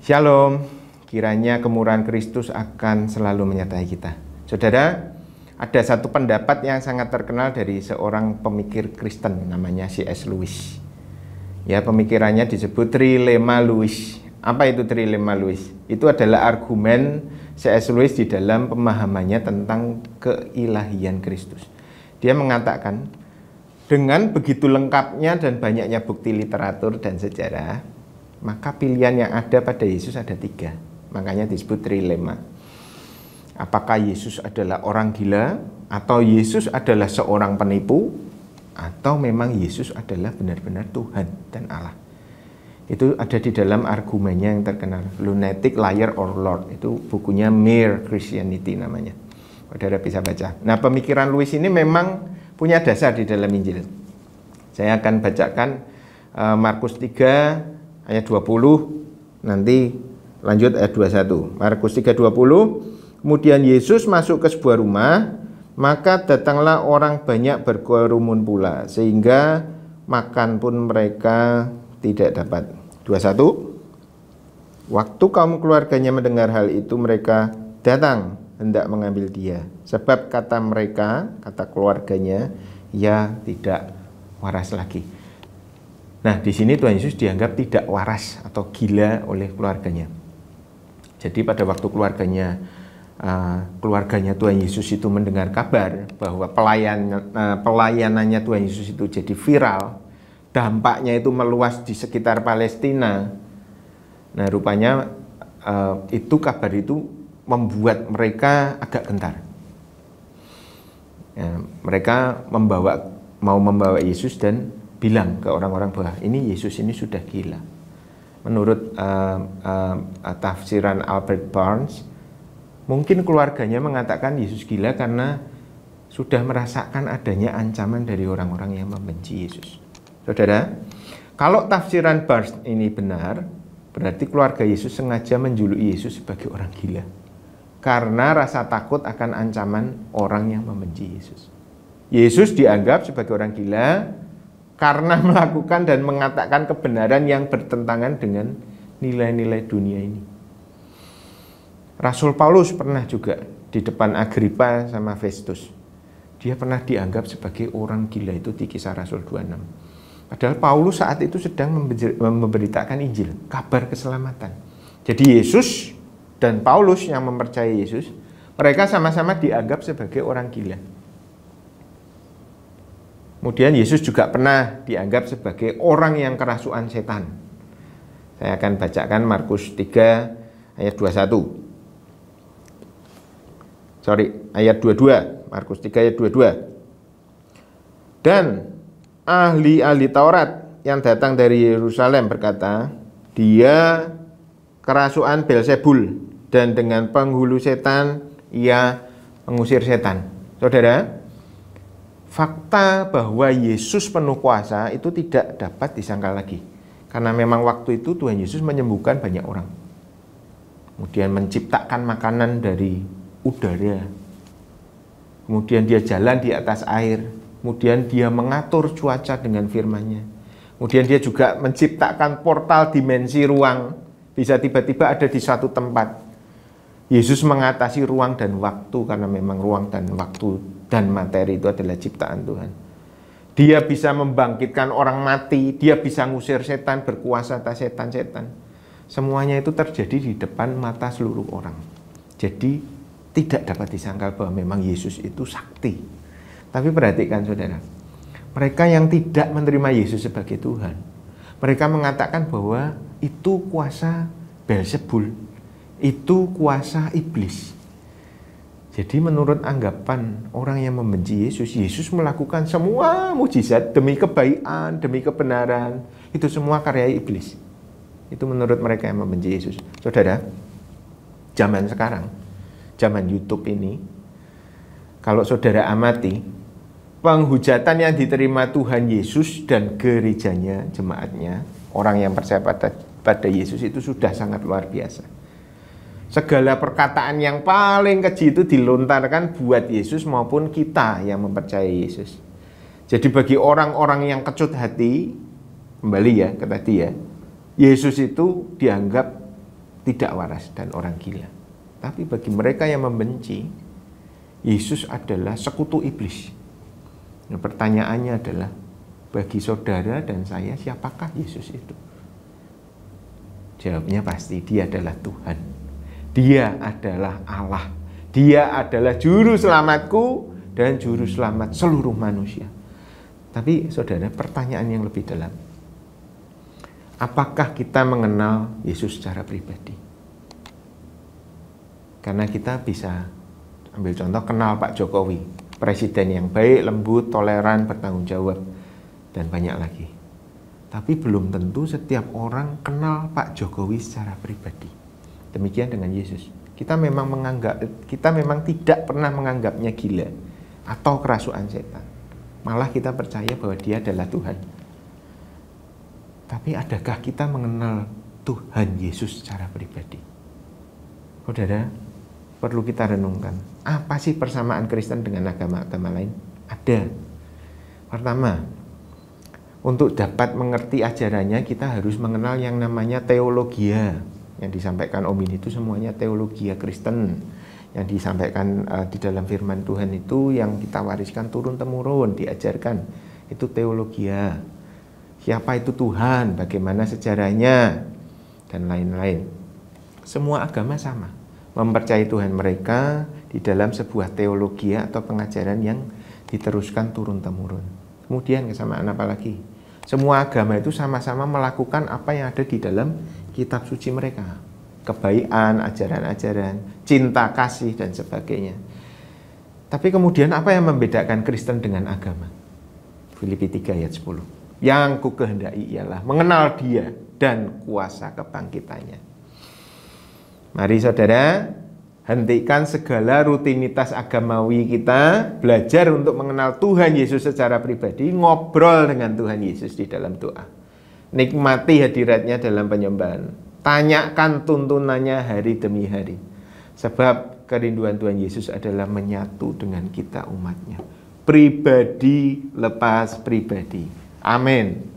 Shalom, kiranya kemurahan Kristus akan selalu menyertai kita. Saudara, ada satu pendapat yang sangat terkenal dari seorang pemikir Kristen namanya C.S. Lewis. Ya, pemikirannya disebut Trilema Lewis. Apa itu Trilema Lewis? Itu adalah argumen C.S. Lewis di dalam pemahamannya tentang keilahian Kristus. Dia mengatakan, dengan begitu lengkapnya dan banyaknya bukti literatur dan sejarah, maka pilihan yang ada pada Yesus ada 3. Makanya disebut trilema. Apakah Yesus adalah orang gila, atau Yesus adalah seorang penipu, atau memang Yesus adalah benar-benar Tuhan dan Allah. Itu ada di dalam argumennya yang terkenal, Lunatic, Liar, or Lord. Itu bukunya Mere Christianity namanya. Saudara bisa baca. Nah, pemikiran Lewis ini memang punya dasar di dalam Injil. Saya akan bacakan Markus 3 ayat 20, nanti lanjut ayat 21. Markus 3:20. Kemudian Yesus masuk ke sebuah rumah, maka datanglah orang banyak berkerumun pula, sehingga makan pun mereka tidak dapat. 21. Waktu kaum keluarganya mendengar hal itu, mereka datang hendak mengambil dia, sebab kata mereka, kata keluarganya, ia tidak waras lagi. Nah, di sini Tuhan Yesus dianggap tidak waras atau gila oleh keluarganya. Jadi pada waktu keluarganya Tuhan Yesus itu mendengar kabar bahwa pelayanannya Tuhan Yesus itu jadi viral, dampaknya itu meluas di sekitar Palestina. Nah, rupanya kabar itu membuat mereka agak gentar. Ya, mereka mau membawa Yesus dan bilang ke orang-orang bahwa ini Yesus ini sudah gila. Menurut tafsiran Albert Barnes, mungkin keluarganya mengatakan Yesus gila karena sudah merasakan adanya ancaman dari orang-orang yang membenci Yesus. Saudara, kalau tafsiran Barnes ini benar, berarti keluarga Yesus sengaja menjuluki Yesus sebagai orang gila karena rasa takut akan ancaman orang yang membenci Yesus. Yesus dianggap sebagai orang gila karena melakukan dan mengatakan kebenaran yang bertentangan dengan nilai-nilai dunia ini. Rasul Paulus pernah juga di depan Agripa sama Festus. Dia pernah dianggap sebagai orang gila itu di Kisah Rasul 26. Padahal Paulus saat itu sedang memberitakan Injil, kabar keselamatan. Jadi Yesus dan Paulus yang mempercayai Yesus, mereka sama-sama dianggap sebagai orang gila. Kemudian Yesus juga pernah dianggap sebagai orang yang kerasukan setan. Saya akan bacakan Markus 3 ayat 21. Ayat 22. Markus 3 ayat 22. Dan ahli-ahli Taurat yang datang dari Yerusalem berkata, dia kerasukan Beelzebul, dan dengan penghulu setan ia mengusir setan. Saudara, fakta bahwa Yesus penuh kuasa itu tidak dapat disangkal lagi. Karena memang waktu itu Tuhan Yesus menyembuhkan banyak orang. Kemudian menciptakan makanan dari udara. Kemudian dia jalan di atas air. Kemudian dia mengatur cuaca dengan firman-Nya. Kemudian dia juga menciptakan portal dimensi ruang. Bisa tiba-tiba ada di satu tempat. Yesus mengatasi ruang dan waktu, karena memang ruang dan waktu dan materi itu adalah ciptaan Tuhan. Dia bisa membangkitkan orang mati, dia bisa ngusir setan, berkuasa atas setan-setan. Semuanya itu terjadi di depan mata seluruh orang. Jadi tidak dapat disangkal bahwa memang Yesus itu sakti. Tapi perhatikan saudara, mereka yang tidak menerima Yesus sebagai Tuhan, mereka mengatakan bahwa itu kuasa Beelzebul, itu kuasa iblis. Jadi menurut anggapan orang yang membenci Yesus, Yesus melakukan semua mujizat demi kebaikan, demi kebenaran. Itu semua karya iblis. Itu menurut mereka yang membenci Yesus. Saudara, zaman sekarang, zaman YouTube ini, kalau saudara amati, penghujatan yang diterima Tuhan Yesus dan gerejanya, jemaatnya, orang yang percaya pada Yesus itu sudah sangat luar biasa. Segala perkataan yang paling keji itu dilontarkan buat Yesus maupun kita yang mempercayai Yesus. Jadi bagi orang-orang yang kecut hati, kembali ya ke tadi ya, Yesus itu dianggap tidak waras dan orang gila. Tapi bagi mereka yang membenci, Yesus adalah sekutu iblis. Nah, pertanyaannya adalah, bagi saudara dan saya, siapakah Yesus itu? Jawabnya pasti, dia adalah Tuhan. Dia adalah Allah. Dia adalah juru selamatku dan juru selamat seluruh manusia. Tapi saudara, pertanyaan yang lebih dalam, apakah kita mengenal Yesus secara pribadi? Karena kita bisa ambil contoh, kenal Pak Jokowi, presiden yang baik, lembut, toleran, bertanggung jawab, dan banyak lagi. Tapi belum tentu setiap orang kenal Pak Jokowi secara pribadi. Demikian dengan Yesus. Kita memang tidak pernah menganggapnya gila atau kerasukan setan. Malah kita percaya bahwa dia adalah Tuhan. Tapi adakah kita mengenal Tuhan Yesus secara pribadi? Saudara, perlu kita renungkan. Apa sih persamaan Kristen dengan agama-agama lain? Ada. Pertama, untuk dapat mengerti ajarannya, kita harus mengenal yang namanya teologia. Yang disampaikan Om ini itu semuanya teologia Kristen. Yang disampaikan di dalam firman Tuhan itu, yang kita wariskan turun-temurun, diajarkan. Itu teologia. Siapa itu Tuhan, bagaimana sejarahnya, dan lain-lain. Semua agama sama, mempercayai Tuhan mereka di dalam sebuah teologi atau pengajaran yang diteruskan turun-temurun. Kemudian kesamaan apa lagi? Semua agama itu sama-sama melakukan apa yang ada di dalam kitab suci mereka. Kebaikan, ajaran-ajaran, cinta kasih, dan sebagainya. Tapi kemudian apa yang membedakan Kristen dengan agama? Filipi 3 ayat 10. Yang ku kehendaki ialah mengenal dia dan kuasa kebangkitannya. Mari saudara, hentikan segala rutinitas agamawi kita, belajar untuk mengenal Tuhan Yesus secara pribadi, ngobrol dengan Tuhan Yesus di dalam doa. Nikmati hadiratnya dalam penyembahan. Tanyakan tuntunannya hari demi hari. Sebab kerinduan Tuhan Yesus adalah menyatu dengan kita umatnya. Pribadi lepas pribadi. Amin.